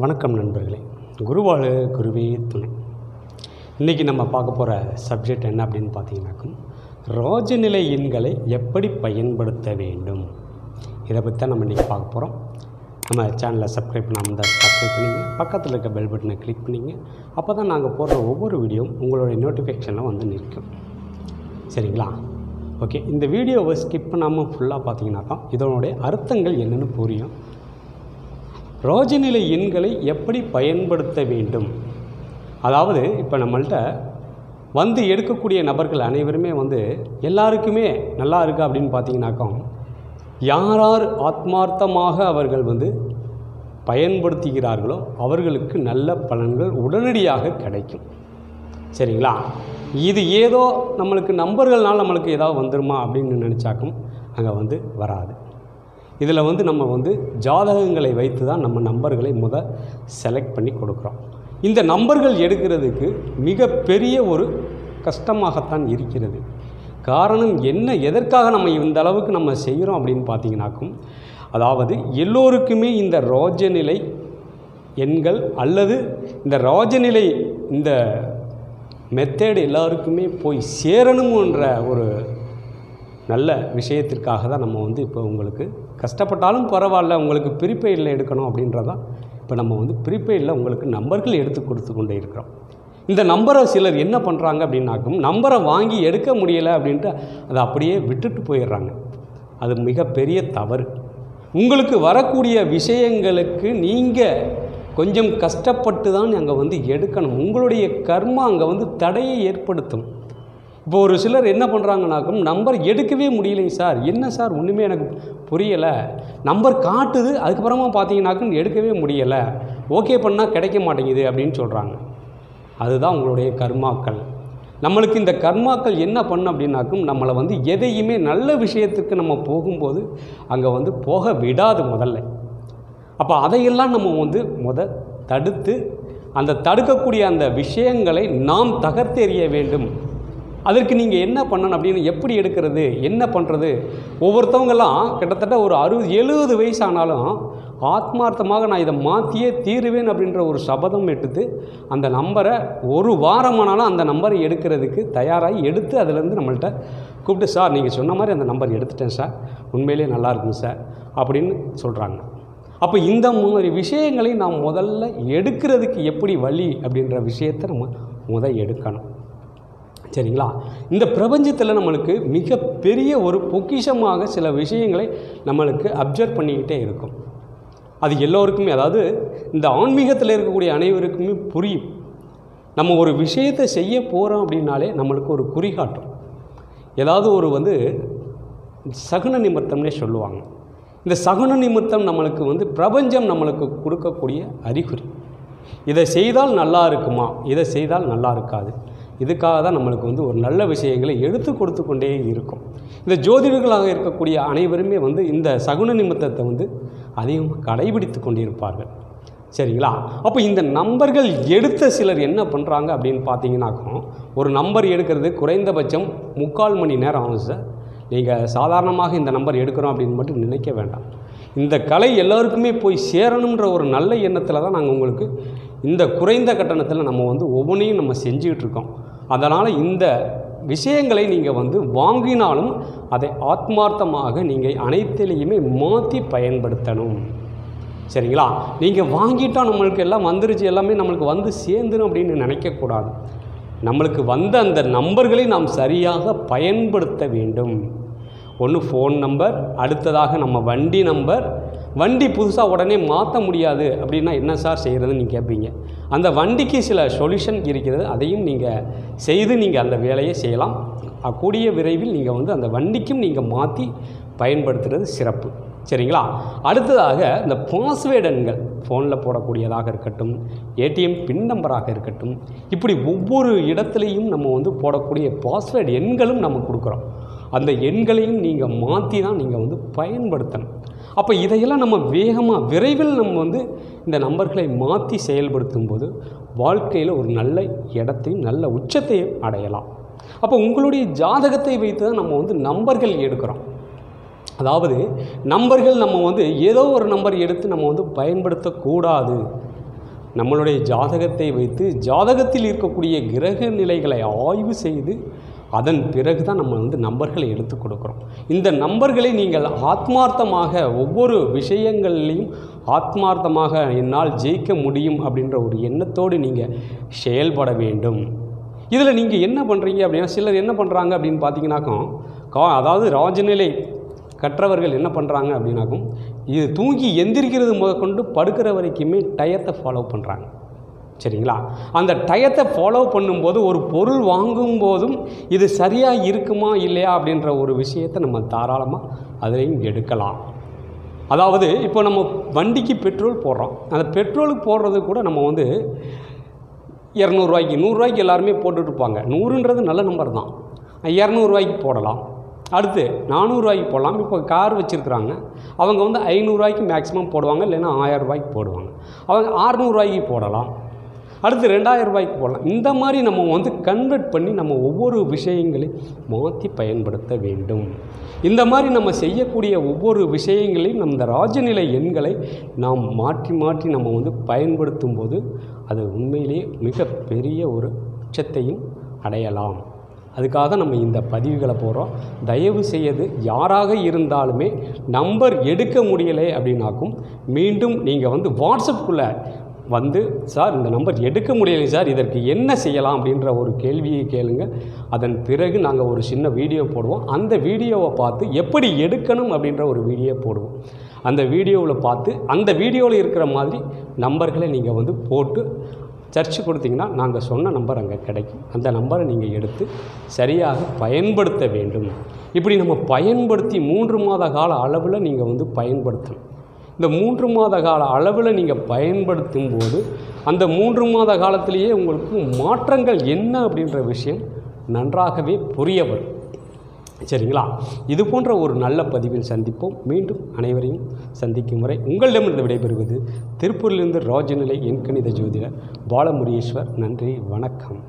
வணக்கம் நண்பர்களே. குருவாழு குருவே துணை. இன்றைக்கி நம்ம பார்க்க போகிற சப்ஜெக்ட் என்ன அப்படின்னு பார்த்தீங்கன்னாக்கும், ராஜநிலை எண்களை எப்படி பயன்படுத்த வேண்டும், இதை பற்றி தான் நம்ம இன்றைக்கி பார்க்க போகிறோம். நம்ம சேனலை சப்ஸ்கிரைப் பண்ணாமல் இருந்தால் சப்ஸ்கிரைப் பண்ணிங்க, பக்கத்தில் இருக்க பெல் பட்டனை கிளிக் பண்ணிங்க. அப்போ தான் நாங்கள் போடுற ஒவ்வொரு வீடியோவும் உங்களுடைய நோட்டிஃபிகேஷனில் வந்து நிற்கும். சரிங்களா? ஓகே, இந்த வீடியோவை ஸ்கிப் பண்ணாமல் ஃபுல்லாக பார்த்தீங்கன்னாக்கா இதனுடைய அர்த்தங்கள் என்னென்னு புரியும். ராஜநிலை எண்களை எப்படி பயன்படுத்த வேண்டும், அதாவது இப்போ நம்மள்கிட்ட வந்து எடுக்கக்கூடிய நபர்கள் அனைவருமே வந்து எல்லாருக்குமே நல்லா இருக்கா அப்படின்னு பார்த்தீங்கன்னாக்கா, யார் ஆத்மார்த்தமாக அவர்கள் வந்து பயன்படுத்துகிறார்களோ அவர்களுக்கு நல்ல பலன்கள் உடனடியாக கிடைக்கும். சரிங்களா? இது ஏதோ நம்மளுக்கு நம்பர்கள்னால் நம்மளுக்கு ஏதாவது வந்துருமா அப்படின்னு நினச்சாக்கும் அங்கே வந்து வராது. இதில் வந்து நம்ம வந்து ஜாதகங்களை வைத்து தான் நம்ம நம்பர்களை செலக்ட் பண்ணி கொடுக்குறோம். இந்த நம்பர்கள் எடுக்கிறதுக்கு மிகப்பெரிய ஒரு கஷ்டமாகத்தான் இருக்கிறது. காரணம் என்ன, எதற்காக நம்ம இந்த அளவுக்கு நம்ம செய்கிறோம் அப்படின்னு பார்த்தீங்கன்னாக்கும், அதாவது எல்லோருக்குமே இந்த ராஜநிலை எண்கள் அல்லது இந்த ராஜநிலை இந்த மெத்தேடு எல்லாருக்குமே போய் சேரணுன்ற ஒரு நல்ல விஷயத்திற்காக தான் நம்ம வந்து இப்போ உங்களுக்கு கஷ்டப்பட்டாலும் பரவாயில்ல, உங்களுக்கு ப்ரீபெய்டில் எடுக்கணும் அப்படின்றதான் இப்போ நம்ம வந்து ப்ரீபெய்டில் உங்களுக்கு நம்பர்கள் எடுத்து கொடுத்து கொண்டே இருக்கிறோம். இந்த நம்பரை சிலர் என்ன பண்ணுறாங்க அப்படின்னாக்கும், நம்பரை வாங்கி எடுக்க முடியலை அப்படின்ட்டு அதை அப்படியே விட்டுட்டு போயிடுறாங்க. அது மிகப்பெரிய தவறு. உங்களுக்கு வரக்கூடிய விஷயங்களுக்கு நீங்கள் கொஞ்சம் கஷ்டப்பட்டு தான் அங்கே வந்து எடுக்கணும். உங்களுடைய கர்மா அங்கே வந்து தடையை ஏற்படுத்தும். இப்போ ஒரு சிலர் என்ன பண்ணுறாங்கனாக்கும், நம்பர் எடுக்கவே முடியலைங்க சார், என்ன சார் ஒன்றுமே எனக்கு புரியலை, நம்பர் காட்டுது அதுக்கப்புறமா பார்த்தீங்கன்னாக்கும் எடுக்கவே முடியலை, ஓகே பண்ணால் கிடைக்க மாட்டேங்குது அப்படின்னு சொல்கிறாங்க. அதுதான் உங்களுடைய கர்மாக்கள். நம்மளுக்கு இந்த கர்மாக்கள் என்ன பண்ணும் அப்படின்னாக்கும், நம்மளை வந்து எதையுமே நல்ல விஷயத்துக்கு நம்ம போகும்போது அங்கே வந்து போக விடாது முதல்ல. அப்போ அதையெல்லாம் நம்ம வந்து தடுத்து அந்த தடுக்கக்கூடிய அந்த விஷயங்களை நாம் தகர்த்தெறிய வேண்டும். அதற்கு நீங்கள் என்ன பண்ணணும் அப்படின்னு, எப்படி எடுக்கிறது, என்ன பண்ணுறது? ஒவ்வொருத்தவங்கெல்லாம் கிட்டத்தட்ட ஒரு 60-70 வயசு ஆனாலும் ஆத்மார்த்தமாக நான் இதை மாற்றியே தீருவேன் அப்படின்ற ஒரு சபதம் எடுத்து அந்த நம்பரை ஒரு வாரமானாலும் அந்த நம்பரை எடுக்கிறதுக்கு தயாராகி எடுத்து அதிலேருந்து நம்மள்கிட்ட கூப்பிட்டு, சார் நீங்கள் சொன்ன மாதிரி அந்த நம்பர் எடுத்துட்டேன் சார், உண்மையிலே நல்லா இருக்குங்க சார் அப்படின்னு சொல்கிறாங்க. அப்போ இந்த மாதிரி விஷயங்களை நாம் முதல்ல எடுக்கிறதுக்கு எப்படி வழி அப்படின்ற விஷயத்தை நம்ம எடுக்கணும். சரிங்களா? இந்த பிரபஞ்சத்தில் நம்மளுக்கு மிகப்பெரிய ஒரு பொக்கிஷமாக சில விஷயங்களை நம்மளுக்கு அப்சர்வ் பண்ணிக்கிட்டே இருக்கும். அது எல்லோருக்குமே, அதாவது இந்த ஆன்மீகத்தில் இருக்கக்கூடிய அனைவருக்குமே புரியும். நம்ம ஒரு விஷயத்தை செய்ய போகிறோம் அப்படின்னாலே நம்மளுக்கு ஒரு குறிகாட்டும். ஏதாவது ஒரு சகுன நிமித்தம்னே சொல்லுவாங்க. இந்த சகுன நிமித்தம் நம்மளுக்கு பிரபஞ்சம் நம்மளுக்கு கொடுக்கக்கூடிய அறிகுறி. இதை செய்தால் நல்லா இருக்குமா, இதை செய்தால் நல்லா இருக்காது. இதுக்காக தான் நம்மளுக்கு ஒரு நல்ல விஷயங்களை எடுத்து கொடுத்து கொண்டே இருக்கும். இந்த ஜோதிடர்களாக இருக்கக்கூடிய அனைவருமே இந்த சகுன நிமித்தத்தை அதிகமாக கடைபிடித்து கொண்டிருப்பார்கள். சரிங்களா? அப்போ இந்த நம்பர்கள் எடுத்த சிலர் என்ன பண்ணுறாங்க அப்படின்னு பார்த்தீங்கன்னாக்கும், ஒரு நம்பர் எடுக்கிறது குறைந்தபட்சம் 3/4 மணி நேரம் ஆகும் சார். நீங்கள் சாதாரணமாக இந்த நம்பர் எடுக்கிறோம் அப்படின்னு மட்டும் நினைக்க வேண்டாம். இந்த கலை எல்லாருக்குமே போய் சேரணுன்ற ஒரு நல்ல எண்ணத்தில் தான் நாங்கள் உங்களுக்கு இந்த குறைந்த கட்டணத்தில் நம்ம ஒவ்வொன்றையும் நம்ம செஞ்சுக்கிட்டு இருக்கோம். அதனால் இந்த விஷயங்களை நீங்கள் வாங்கினாலும் அதை ஆத்மார்த்தமாக நீங்கள் அனைத்திலையுமே மாற்றி பயன்படுத்தணும். சரிங்களா? நீங்கள் வாங்கிட்டால் நம்மளுக்கு எல்லாம் வந்துருச்சு, எல்லாமே நம்மளுக்கு சேர்ந்துடும் அப்படின்னு நினைக்கக்கூடாது. நம்மளுக்கு அந்த நம்பர்களை நாம் சரியாக பயன்படுத்த வேண்டும். ஒன்று ஃபோன் நம்பர், அடுத்ததாக நம்ம வண்டி நம்பர். வண்டி புதுசாக உடனே மாற்ற முடியாது அப்படின்னா என்ன சார் செய்கிறதுன்னு நீங்கள் கேட்பீங்க. அந்த வண்டிக்கு சில சொல்யூஷன் இருக்கிறது, அதையும் நீங்கள் செய்து நீங்கள் அந்த வேலையை செய்யலாம். கூடிய விரைவில் நீங்கள் அந்த வண்டிக்கும் நீங்கள் மாற்றி பயன்படுத்துகிறது சிறப்பு. சரிங்களா? அடுத்ததாக இந்த பாஸ்வேர்டு எண்கள், ஃபோனில் போடக்கூடியதாக இருக்கட்டும், ஏடிஎம் பின் நம்பராக இருக்கட்டும், இப்படி ஒவ்வொரு இடத்துலையும் நம்ம போடக்கூடிய பாஸ்வேர்டு எண்களும் நம்ம கொடுக்குறோம். அந்த எண்களையும் நீங்கள் மாற்றி தான் நீங்கள் பயன்படுத்தணும். அப்போ இதையெல்லாம் நம்ம வேகமாக விரைவில் நம்ம இந்த நம்பர்களை மாற்றி செயல்படுத்தும் போது வாழ்க்கையில் ஒரு நல்ல இடத்தையும் நல்ல உச்சத்தையும் அடையலாம். அப்போ உங்களுடைய ஜாதகத்தை வைத்து தான் நம்ம நம்பர்கள் எடுக்கிறோம். அதாவது நம்பர்கள் நம்ம ஏதோ ஒரு நம்பர் எடுத்து நம்ம பயன்படுத்தக்கூடாது. நம்மளுடைய ஜாதகத்தை வைத்து ஜாதகத்தில் இருக்கக்கூடிய கிரக நிலைகளை ஆய்வு செய்து அதன் பிறகு தான் நம்ம நம்பர்களை எடுத்து கொடுக்குறோம். இந்த நம்பர்களை நீங்கள் ஆத்மார்த்தமாக ஒவ்வொரு விஷயங்கள்லையும் ஆத்மார்த்தமாக என்னால் ஜெயிக்க முடியும் அப்படின்ற ஒரு எண்ணத்தோடு நீங்கள் செயல்பட வேண்டும். இதில் நீங்கள் என்ன பண்ணுறீங்க அப்படின்னா, சிலர் என்ன பண்ணுறாங்க அப்படின்னு பார்த்தீங்கன்னாக்கும், அதாவது ராஜநிலை கற்றவர்கள் என்ன பண்ணுறாங்க அப்படின்னாக்கும், இது தூங்கி எந்திரிக்கிறது முதற்கொண்டு படுக்கிற வரைக்குமே டயத்தை ஃபாலோ பண்ணுறாங்க. சரிங்களா? அந்த டயத்தை ஃபாலோ பண்ணும்போது ஒரு பொருள் வாங்கும்போதும் இது சரியாக இருக்குமா இல்லையா அப்படின்ற ஒரு விஷயத்தை நம்ம தாராளமாக அதிலையும் எடுக்கலாம். அதாவது இப்போ நம்ம வண்டிக்கு பெட்ரோல் போடுறோம். அந்த பெட்ரோலுக்கு போடுறது கூட நம்ம 200 100 எல்லாருமே போட்டுட்ருப்பாங்க. 100ன்றது நல்ல நம்பர் தான். 200 போடலாம், அடுத்து 400 போடலாம். இப்போ கார் வச்சுருக்குறாங்க, அவங்க 500 மேக்ஸிமம் போடுவாங்க, இல்லைன்னா 1000 போடுவாங்க. அவங்க 600 போடலாம், அடுத்து 2000 போடலாம். இந்த மாதிரி நம்ம கன்வெர்ட் பண்ணி நம்ம ஒவ்வொரு விஷயங்களையும் மாற்றி பயன்படுத்த வேண்டும். இந்த மாதிரி நம்ம செய்யக்கூடிய ஒவ்வொரு விஷயங்களையும் நம்ம ராஜநிலை எண்களை நாம் மாற்றி மாற்றி நம்ம பயன்படுத்தும் போது அது உண்மையிலேயே மிக பெரிய ஒரு உச்சத்தையும் அடையலாம். அதுக்காக நம்ம இந்த பதிவுகளை போகிறோம். தயவு செய்து யாராக இருந்தாலுமே நம்பர் எடுக்க முடியலை அப்படின்னாக்கும் மீண்டும் நீங்கள் வாட்ஸ்அப்புக்குள்ளே சார் இந்த நம்பர் எடுக்க முடியலை சார், இதற்கு என்ன செய்யலாம் அப்படின்ற ஒரு கேள்வியை கேளுங்க. அதன் பிறகு நாங்கள் ஒரு சின்ன வீடியோ போடுவோம். அந்த வீடியோவை பார்த்து எப்படி எடுக்கணும் அப்படின்ற ஒரு வீடியோ போடுவோம். அந்த வீடியோவில் பார்த்து அந்த வீடியோவில் இருக்கிற மாதிரி நம்பர்களை நீங்கள் போட்டு சர்ச் கொடுத்தீங்கன்னா நாங்கள் சொன்ன நம்பர் அங்கே கிடைக்கும். அந்த நம்பரை நீங்கள் எடுத்து சரியாக பயன்படுத்த வேண்டும். இப்படி நம்ம பயன்படுத்தி 3 மாத கால அளவில் நீங்கள் பயன்படுத்தணும். இந்த 3 மாத கால அளவில் நீங்கள் பயன்படுத்தும் போது அந்த 3 மாத காலத்திலேயே உங்களுக்கு மாற்றங்கள் என்ன அப்படின்ற விஷயம் நன்றாகவே புரிய வரும். சரிங்களா? இது போன்ற ஒரு நல்ல பதிவில் சந்திப்போம். மீண்டும் அனைவரையும் சந்திக்கும் வரை உங்களிடமிருந்து விடைபெறுவது திருப்பூரிலிருந்து ராஜநிலை எண்கணித ஜோதிடர் பாலமுருகேஸ்வர். நன்றி, வணக்கம்.